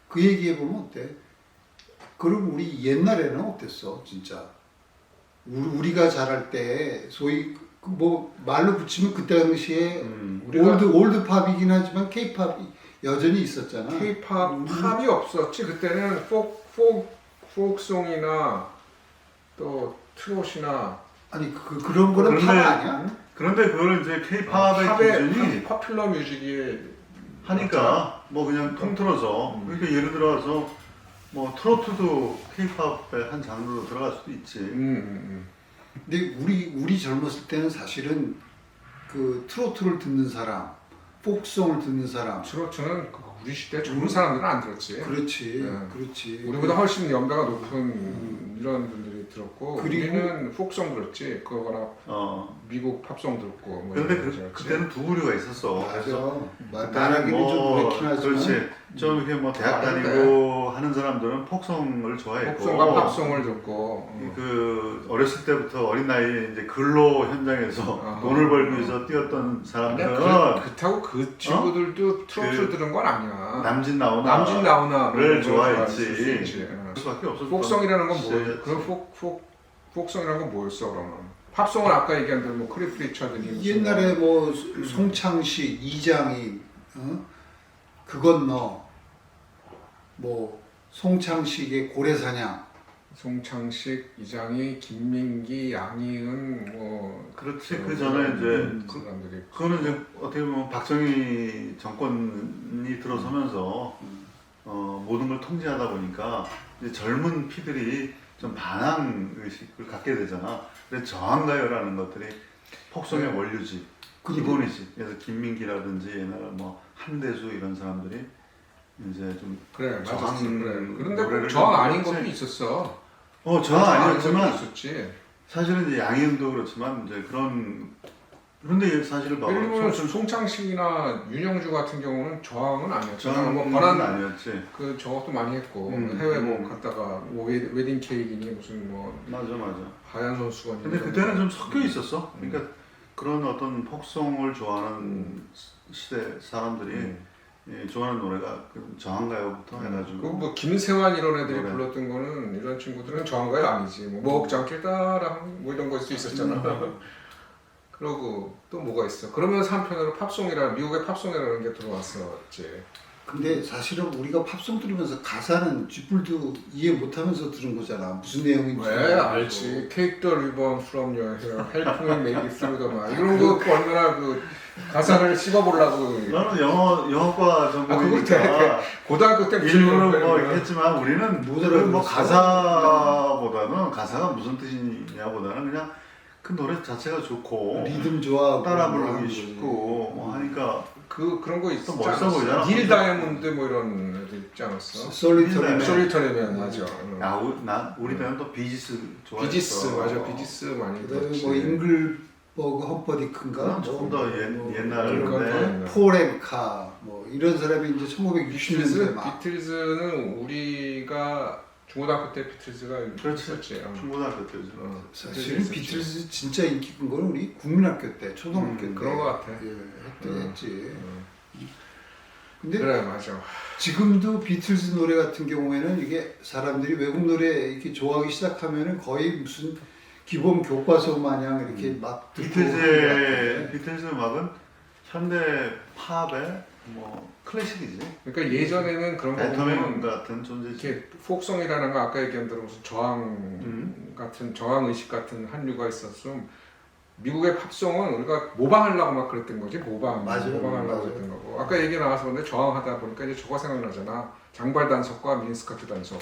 그 얘기해보면 어때? 그럼 우리 옛날에는 어땠어 진짜? 우리가 자랄 때 소위 뭐 말로 붙이면 그때 당시에 올드 팝이긴 하지만 케이팝이 여전히 있었잖아. 케이팝 팝이 없었지. 그때는 포크송이나 또 트롯이나 아니 그런 거는 팝 아니야? 그런데 그걸 이제 케이팝의 기준이 퍼퓰러 뮤직이 하니까 뭐 그냥 통틀어서 그러니까 예를 들어서 뭐 트로트도 케이팝의 한 장르로 들어갈 수도 있지. 근데 우리 젊었을 때는 사실은 그 트로트를 듣는 사람, 포크송을 듣는 사람. 트로트는 우리 시대 젊은 사람들은 안 들었지. 그렇지, 네. 그렇지. 우리보다 훨씬 연배가 높은 이런 분들이 들었고, 그리고 우리는 포크송 들었지. 그거나 미국 팝송 들었고. 뭐 그런데 이런 거 들었지. 그때는 두 부류가 있었어. 맞아. 나라기는 좀 그렇긴 하지만. 그렇지. 좀 이렇게 뭐 대학 다니고 하는 사람들은 폭성을 좋아했고. 폭송과 팝송을 듣고. 그 어렸을 때부터 어린 나이에 이제 근로 현장에서 돈을 벌기 위해서 뛰었던 사람들은 그렇다고 그 친구들도 트로트를 들은 건 아니야. 남진 나오나를 좋아했지. 그럴 수밖에 없었어. 폭송이라는 건 시절이었지. 뭐였어? 그럼 폭송이라는 건 뭐였어 그러면? 팝송은 아까 얘기한 대로 뭐 크리스 리처드니 옛날에 뭐 송창식, 이장희, 그건너 뭐 송창식의 고래사냥, 송창식, 이장희, 김민기, 양희은 뭐 그렇지. 그 전에 이제 사람들이 그거는 이제 어떻게 보면 박정희 정권이 들어서면서 모든 걸 통제하다 보니까 이제 젊은 피들이 좀 반항 의식을 갖게 되잖아. 그래서 저항가요라는 것들이 폭성의 원류지, 기본이지. 그래서 김민기라든지 옛날에 뭐 한대수 이런 사람들이 이제 좀 그래 맞았어. 저항 그래. 그런데 노래를 꼭 저항 아닌 좀 것도 있었어. 저항 아니었지만 있었지. 사실은 이제 양희은도 그렇지만 이제 그런데 사실을 봐봐. 예를 들면 송창식이나 윤영주 같은 경우는 저항은 아니었잖아. 저항은 뭐 번안 아니었지. 그 저것도 많이 했고 해외 뭐 갔다가 뭐 웨딩 케이크니 무슨 뭐 맞아. 하얀 선수가 근데 그때는 좀 섞여 있었어. 그러니까 그런 어떤 폭성을 좋아하는 시대 사람들이 좋아하는 노래가 그 저항가요부터 해가지고. 뭐 김세환 이런 애들이 노래. 불렀던 거는 이런 친구들은 저항가요 아니지. 뭐 먹장길 따라 뭐 이런 거일 수 있었잖아. 그러고 또 뭐가 있어? 그러면서 한편으로 미국의 팝송이라는 게 들어왔었지. 근데 사실은 우리가 팝송 들으면서 가사는 쥐뿔도 이해 못하면서 들은 거잖아. 무슨 내용인지. 왜 알지? Take the ribbon from your hair, help me make it through the night. 이런 거 얼마나 그 가사를 씹어보려고. 나는 영어과 전공이니까 고등학교 때 일부러 뭐 했지만 우리는 못 알아들었어. 뭐 가사보다는 가사가 무슨 뜻이냐보다는 그냥 그 노래 자체가 좋고 리듬 좋아하고 따라 뭐 하는 부르기 거지. 쉽고 뭐 하니까 그런 거 있어. 멋있어 보이잖아. 닐 다이아몬드 뭐 이런 애들 있지 않았어? 솔리터리 솔리터리맨 맞아. 우리 때는 또 비지스 좋아했어. 비지스 맞아. 비지스 많이 그다음에 들었지. 뭐 잉글버그 험퍼디크인가 조금 더 옛날인데 그건 폴 엠카 뭐 이런 사람이 이제 1960년대 막 비틀즈는 우리가 중고등학교 때 비틀즈가 그렇지. 있었지. 중고등학교 때죠. 사실 비틀즈 진짜 인기 끈 거는 우리 국민학교 때, 초등학교 때 그런 거 같아. 했지. 근데 그래 맞아. 지금도 비틀즈 노래 같은 경우에는 이게 사람들이 외국 노래 이렇게 좋아하기 시작하면은 거의 무슨 기본 교과서 마냥 이렇게 막 듣고 비틀즈 음악은 현대 팝의 뭐 클래식이지. 그러니까 예전에는 그런 거 베토벤 보면 같은 존재지. 이렇게 포크송이라는 거 아까 얘기한 대로 무슨 저항 같은 저항 의식 같은 한류가 있었어. 미국의 팝송은 우리가 모방하려고 막 그랬던 거지. 모방하려고 맞아요. 그랬던 거고. 아까 얘기 나와서 근데 저항하다 보니까 이제 저거 생각나잖아. 장발 단속과 미니스커트 단속.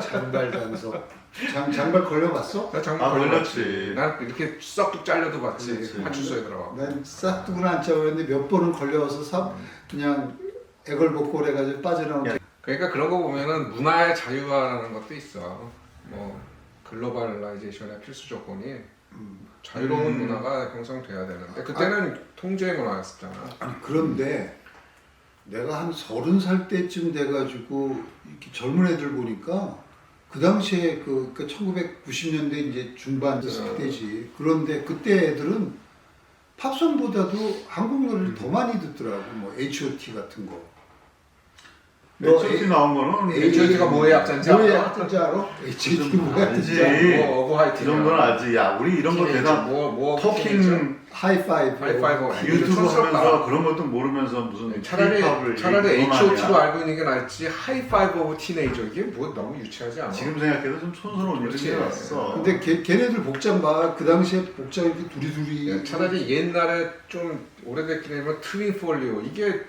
장발 단속. 장발 걸려봤어? 나 장발 걸렸지. 난 이렇게 썩둑 잘려도 봤지. 그렇지. 파출소에 들어가. 난 싹둑은 안 짜버렸는데 몇 번은 걸려서 그냥 애걸복걸 해가지고 빠져나오고. 그러니까 그런 거 보면은 문화의 자유화라는 것도 있어. 뭐 글로벌라이제이션의 필수 조건이 자유로운 문화가 형성돼야 되는데 그때는 통제의 문화였었잖아. 아니 그런데 내가 한 30살 때쯤 돼가지고 이렇게 젊은 애들 보니까 그 당시에 그 1990년대 이제 중반 때지. 그런데 그때 애들은 팝송보다도 한국 노래를 더 많이 듣더라고. 뭐 H.O.T 같은 거. H.O.T 나온 거는 H.O.T가 뭐의 약자인지 뭐의 알아? 약자인지 알아? H.O.T 뭐의 알지. 약자인지 알아? 뭐 어브하이트 그 정도는 알지. 야, 우리 이런 거 대단 토킹 하이파이브. 하이파이브. 유튜브 촌스럽다. 하면서 그런 것도 모르면서 무슨 차라리 K-팝을 H.O.T로 알고 있는 게 낫지. 하이파이브 오브 티네이저 이게 뭐 너무 유치하지 않아? 지금 생각해도 좀 촌스러운 그렇지. 이름이 났어. 근데 걔네들 복장 봐. 그 당시에 복장 이렇게 두리두리. 차라리 옛날에 좀 오래됐긴 하지만 트윈 폴리오 이게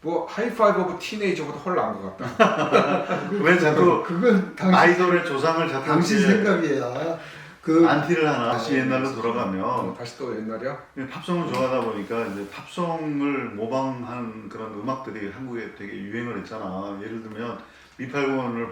뭐 하이파이브 오브 티네이저보다 훨 나은 것 같다. 왜 자꾸 그건 당신 아이돌의 조상을 자꾸 당신 이렇게 생각이야. 그 안티를 하나 다시 옛날로 돌아가면 다시 또 옛날이야? 팝송을 좋아하다 보니까 이제 팝송을 모방하는 그런 음악들이 한국에 되게 유행을 했잖아. 예를 들면 미팔군을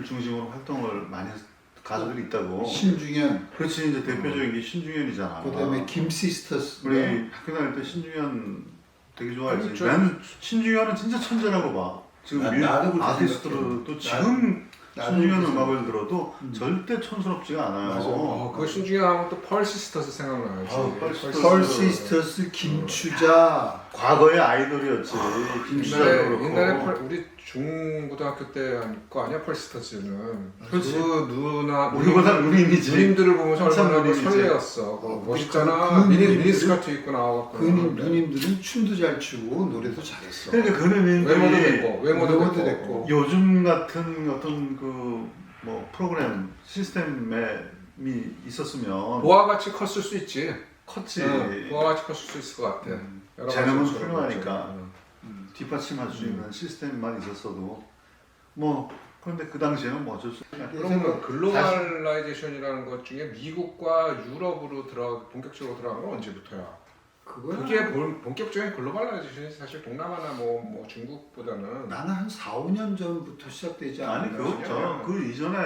중심으로 활동을 많이 했 가수들이 있다고. 신중현, 그렇지 이제 대표적인 게 신중현이잖아. 그다음에 김시스터스. 우리 학교 다닐 때 신중현 되게 좋아했지. 아니, 저- 난 신중현은 진짜 천재라고 봐. 지금 나도 그렇게 아티스트로도 생각해. 지금 나도 신중현 그렇게 음악을 들어도 절대 촌스럽지가 않아요. 맞아. 그거 신중현 하면 또 펄시스터스 생각나야지. 펄시스터스, 김추자. 과거의 아이돌이었지. 김추자도 옛날에 그렇고. 우리 중고등학교 때 거 아니야 펄시스터즈는. 그렇지. 그 누나 우리보다 누님이지. 누님들을 보면서 한참 얼마나 누님이지. 설레었어. 그 멋있잖아. 그 누님들은- 미니스커트 입고 나와갖고. 그 누님들은 춤도 잘 추고 노래도 잘했어. 그러니까 그 외모도 누님들이 됐고, 외모도 외모도 됐고. 됐고. 요즘 같은 어떤 그 뭐 프로그램 시스템이 있었으면 보아같이 컸을 수 있지. 컸지. 보아같이 컸을 수 있을 것 같아. 여러 가지 재능은 요소를 훌륭하니까. 봤죠. 뒷받침할 수 있는 시스템만 있었어도 뭐 그런데 그 당시에는 뭐 어쩔 수 없냐. 그러면 글로벌라이제이션이라는 것 중에 미국과 유럽으로 본격적으로 들어간 건 언제부터야? 그게 본격적인 글로벌라이제이션이 사실 동남아나 뭐 중국보다는 나는 한 4, 5년 전부터 시작되지 않았나. 아니 그렇죠. 그 이전에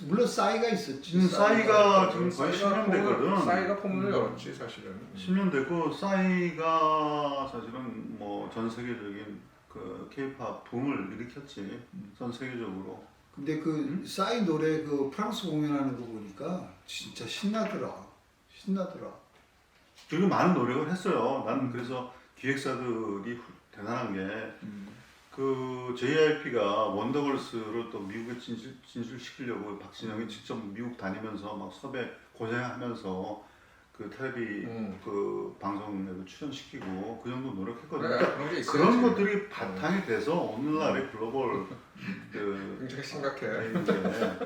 물론 싸이가 있었지. 싸이가 지금 거의 10년 됐거든. 싸이가 포문을 열었지 사실은. 10년 됐고 싸이가 사실은 뭐 전 세계적인 그 K-팝 붐을 일으켰지. 전 세계적으로. 근데 그 싸이 노래 그 프랑스 공연하는 거 보니까 진짜 신나더라. 그리고 많은 노력을 했어요. 나는 그래서 기획사들이 대단한 게 그 JYP가 원더걸스를 또 미국에 진출시키려고 박진영이 직접 미국 다니면서 막 섭외 고생하면서 그 텔레비 그 방송에도 출연시키고 그 정도 노력했거든요. 그래, 그런 게 있어야지. 그런 것들이 바탕이 돼서 오늘날의 글로벌 그 굉장히 심각해. 이제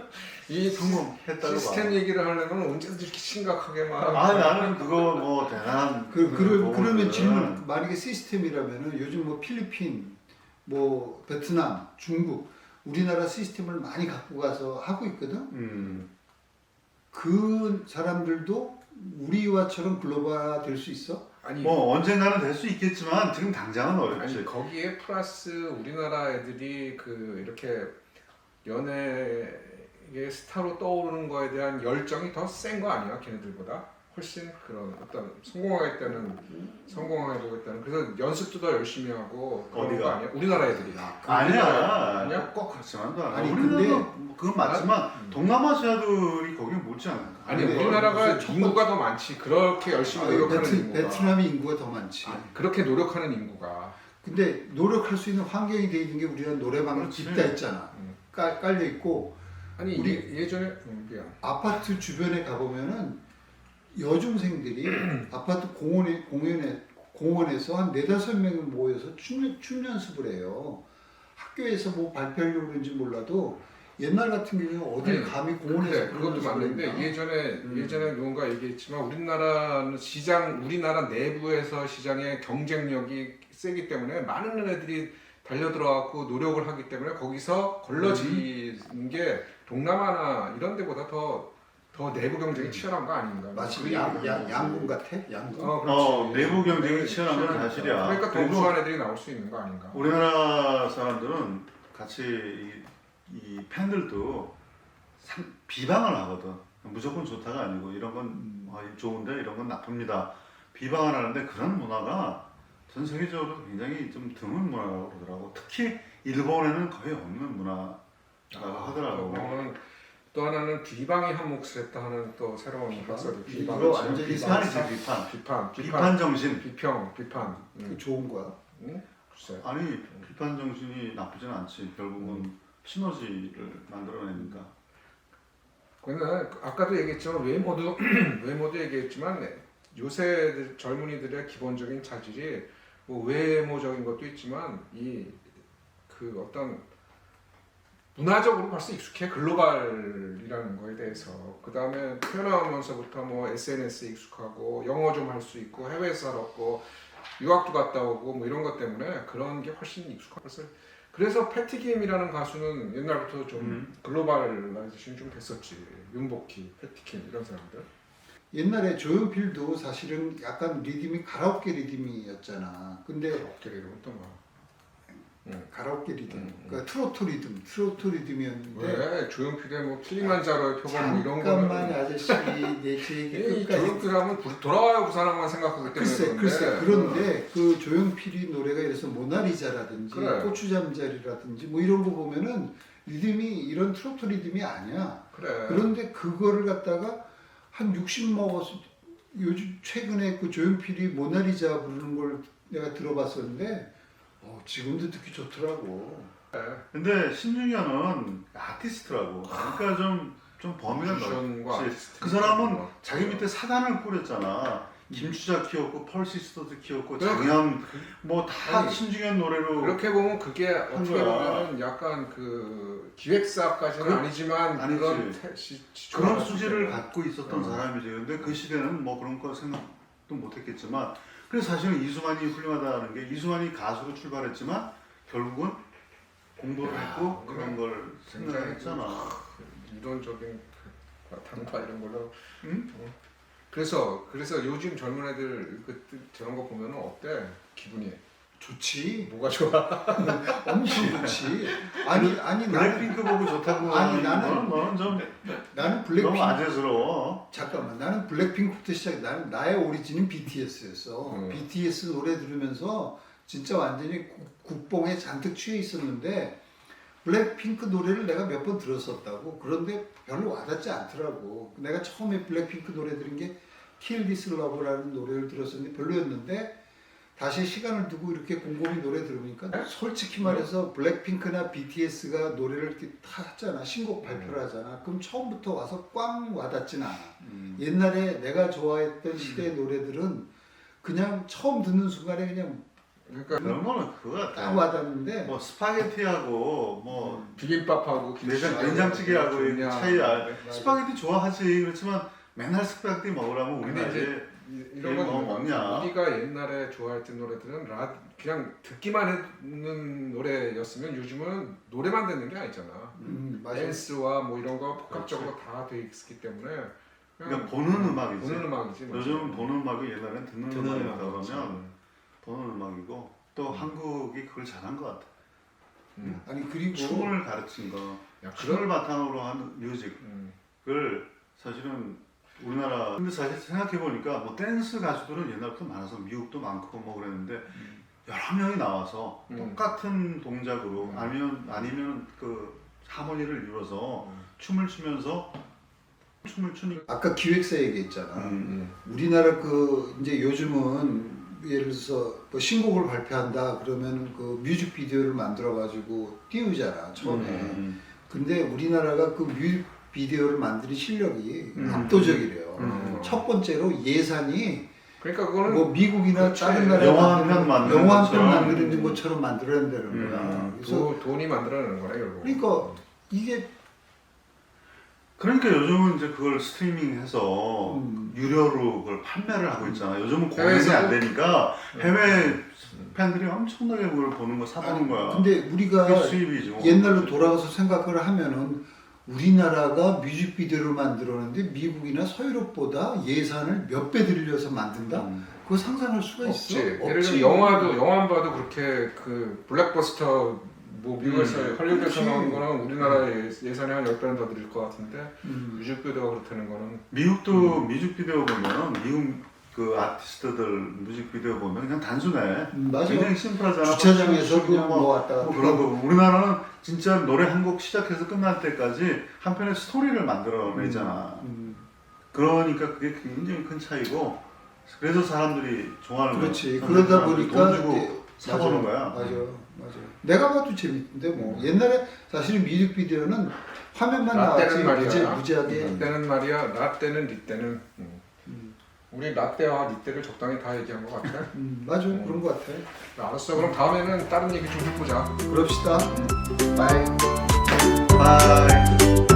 이 성공했다고 시스템 봐. 얘기를 하려면 언제든지 이렇게 심각하게 막. 아 나는 그거 뭐 대단한 그러면 부분들은 질문. 만약에 시스템이라면은 요즘 뭐 필리핀, 뭐 베트남, 중국 우리나라 시스템을 많이 갖고 가서 하고 있거든. 그 사람들도 우리와처럼 글로벌화 될 수 있어? 아니 뭐 언젠가는 될 수 있겠지만 지금 당장은 어렵지. 아니 거기에 플러스 우리나라 애들이 그 이렇게 연예의 스타로 떠오르는 거에 대한 열정이 더 센 거 아니야 걔네들보다 훨씬 그런 어떤 성공하게 되겠다는 그래서 연습도 더 열심히 하고 그런 어디가? 거 아니야? 우리나라 애들이 아니야. 아니야? 꼭 그렇지만도 않아. 아니, 우리나라 근데- 그건 맞지만 동남아시아들이 거기에 못지 않아. 아니 근데 우리나라가 무슨 인구가 더 많지 그렇게 열심히 노력하는 인구가 베트남이 인구가 더 많지. 그렇게 노력하는 인구가 근데 노력할 수 있는 환경이 돼 있는 게 우리는 노래방이 그렇지. 딥다 있잖아. 깔려 있고 아니 우리- 예전에 미안. 아파트 주변에 가보면은 여중생들이 아파트 공원에서 한 4-5명이 모여서 춤 연습을 해요. 학교에서 뭐 발표하려고 그런지 몰라도 옛날 같은 경우에 어딜 아니, 감히 공원에서 그래, 그런 그것도 연습을 맞는데 했나? 예전에 누군가 얘기했지만 우리나라 내부에서 시장의 경쟁력이 세기 때문에 많은 애들이 달려들어갖고 노력을 하기 때문에 거기서 걸러지는 게 동남아나 이런 데보다 더 내부 경쟁이 치열한 거 아닌가? 마치 양궁 같아? 양궁? 그렇지. 내부 경쟁이 치열한 건 사실이야. 그러니까 더 그리고 우수한 애들이 나올 수 있는 거 아닌가? 우리나라 사람들은 같이 이 팬들도 비방을 하거든. 무조건 좋다가 아니고 이런 건 좋은데 이런 건 나쁩니다. 비방을 하는데 그런 문화가 전 세계적으로 굉장히 좀 드문 문화라고 그러더라고. 특히 일본에는 거의 없는 문화라고 하더라고. 또 하나는 비방이 한 몫을 했다 하는 또 새로운 학설이 비방. 이거 완전히 비판이지 비판. 비판 정신. 비평. 그 좋은 거야. 응? 글쎄. 아니 비판 정신이 나쁘진 않지. 결국은 시너지를 만들어내니까. 근데 아까도 얘기했지만 외모도 얘기했지만 요새 젊은이들의 기본적인 자질이 뭐 외모적인 것도 있지만 이 그 어떤 문화적으로 벌써 익숙해. 글로벌이라는 거에 대해서. 그 다음에 태어나면서부터 뭐 SNS에 익숙하고 영어 좀 할 수 있고 해외에서 살았고 유학도 갔다 오고 뭐 이런 것 때문에 그런 게 훨씬 익숙하고 그래서 패티김이라는 가수는 옛날부터 좀 글로벌라이제이션이 좀 됐었지. 윤복희, 패티김 이런 사람들. 옛날에 조용필도 사실은 약간 리듬이 가라오케 리듬이었잖아. 근데 어깨 이름은 또 뭐. 가라오케 리듬, 그러니까 트로트 리듬이었는데. 왜 조용필의 뭐 킬리만자로의 표본 뭐 이런 잠깐만 거는 아저씨 내제 얘기 이 끝까지. 조용필 하면 돌아와요 부산항만 생각하기 때문에 글쎄 그런데 그 조용필이 노래가 이래서 모나리자라든지 그래. 고추잠자리라든지 뭐 이런 거 보면은 리듬이 이런 트로트 리듬이 아니야. 그래. 그런데 그거를 갖다가 한 60 먹어서 요즘 최근에 그 조용필이 모나리자 부르는 걸 내가 들어봤었는데 지금도 듣기 좋더라고. 근데 신중현은 아티스트라고. 그러니까 좀 범위가 뮤지션과 넓지. 아티스트. 그 사람은 자기 밑에 사단을 꾸렸잖아. 김추자 키웠고 펄시스터도 키웠고 장현 뭐 다 아니, 신중현 노래로. 그렇게 보면 그게 어떻게 거야. 보면은 약간 그 기획사까지는 아니지만 아니지. 그런 그런 수지를 가 갖고 있었던 사람이지. 근데 그 시대는 뭐 그런 거 생각도 못했겠지만, 그래서 사실은 이수만이 훌륭하다는 게, 이수만이 가수로 출발했지만 결국은 공부를 했고 그런 걸 생각했잖아. 이론적인 단파 이런 걸로. 응? 그래서 요즘 젊은 애들 저런 거 보면은 어때? 기분이 좋지. 뭐가 좋아? 엄청 좋지. 아니 나는 블랙핑크 보고 좋다고. 아니, 너는 좀 나는 너무 블랙핑크 아재스러워. 잠깐만 나는 블랙핑크부터 시작. 나는 나의 오리진은 BTS였어. BTS 노래 들으면서 진짜 완전히 국뽕에 잔뜩 취해 있었는데 블랙핑크 노래를 내가 몇 번 들었었다고. 그런데 별로 와닿지 않더라고. 내가 처음에 블랙핑크 노래 들은 게 Kill This Love라는 노래를 들었었는데 별로였는데 다시 시간을 두고 이렇게 곰곰이 노래 들으니까 솔직히 말해서 블랙핑크나 BTS가 노래를 이렇게 다 하잖아. 신곡 발표를 하잖아. 그럼 처음부터 와서 꽝 와닿진 않아. 옛날에 내가 좋아했던 시대의 노래들은 그냥 처음 듣는 순간에 그냥 그러니까 그런 거는 그거 딱 같아. 와닿는데 뭐 스파게티하고 뭐 비빔밥하고 된장찌개하고 그냥 차이야. 스파게티 좋아하지. 그렇지만 맨날 스파게티 먹으라면 근데 우리나라에 이제 이런 뭐 건 먹냐? 우리가 옛날에 좋아했던 노래들은 그냥 듣기만 했는 노래였으면 요즘은 노래만 듣는 게 아니잖아. 맞아. 댄스와 뭐 이런 거 복합적으로 다 돼 있기 때문에 그러니까 보는 음악이지. 보는 음악이지. 요즘은 보는 음악이 옛날엔 듣는 듣는 음악이었다 음악이지. 그러면 보는 음악이고 또 한국이 그걸 잘한 것 같아. 아니 그리고 춤을 가르친 거, 야, 춤을 바탕으로 한 뮤직을 사실은 우리나라. 근데 사실 생각해 보니까 뭐 댄스 가수들은 옛날부터 많아서 미국도 많고 뭐 그랬는데 여러 명이 나와서 똑같은 동작으로 아니면 그 하모니를 이뤄서 춤을 추면서 춤을 추니까. 아까 기획사 얘기했잖아. 우리나라 그 이제 요즘은 예를 들어서 뭐 신곡을 발표한다 그러면 그 뮤직비디오를 만들어 가지고 띄우잖아 처음에. 근데 우리나라가 그 뮤직비디오를 만드는 실력이 압도적이래요. 첫 번째로 예산이 그러니까 그거는 뭐 미국이나 그렇지. 다른 나라 영화 한 편 만드는 영화 한 편 것처럼. 만드는 것처럼 만들어낸다는 거야. 그래서 돈이 만들어내는 거네 결국. 그러니까 이게 그러니까 요즘은 이제 그걸 스트리밍해서 유료로 그걸 판매를 하고 있잖아. 요즘은 공연이 안 되니까 해외 팬들이 엄청나게 그걸 보는 거 사보는 거야. 근데 우리가 그게 수입이죠. 옛날로 돌아가서 생각을 하면은 우리나라가 뮤직비디오를 만들었는데 미국이나 서유럽보다 예산을 몇 배 들여서 만든다? 그거 상상할 수가 없지. 있어? 예를 들면 영화만 봐도 그렇게 그 블랙버스터 뭐 미국에서 헐리우드에서 그렇지. 나온 거는 우리나라 예산이 한 10배는 더 들릴 것 같은데 뮤직비디오가 그렇다는 거는 미국도 뮤직비디오 보면 미국 그 아티스트들 뮤직비디오 보면 그냥 단순해. 맞아. 굉장히 심플하잖아. 주차장에서 그냥 뭐 왔다 갔다. 뭐 그런 거. 우리나라는 진짜 노래 한 곡 시작해서 끝날 때까지 한 편의 스토리를 만들어내잖아. 그러니까 그게 굉장히 큰 차이고 그래서 사람들이 좋아하는 그렇지. 거야. 그러다 사람들이 보니까 돈 주고 이제- 사보는 거야. 맞아. 내가 봐도 재밌는데 뭐 옛날에 사실은 뮤직비디오는 화면만 나왔지 라떼는 말이야. 무지하게. 라떼는 말이야. 라떼는 리떼는. 우리 라떼와 리떼를 적당히 다 얘기한 것 같아. 맞아. 그런 것 같아. 알았어. 그럼 다음에는 다른 얘기 좀 해보자. 그럽시다. 바이. 바이.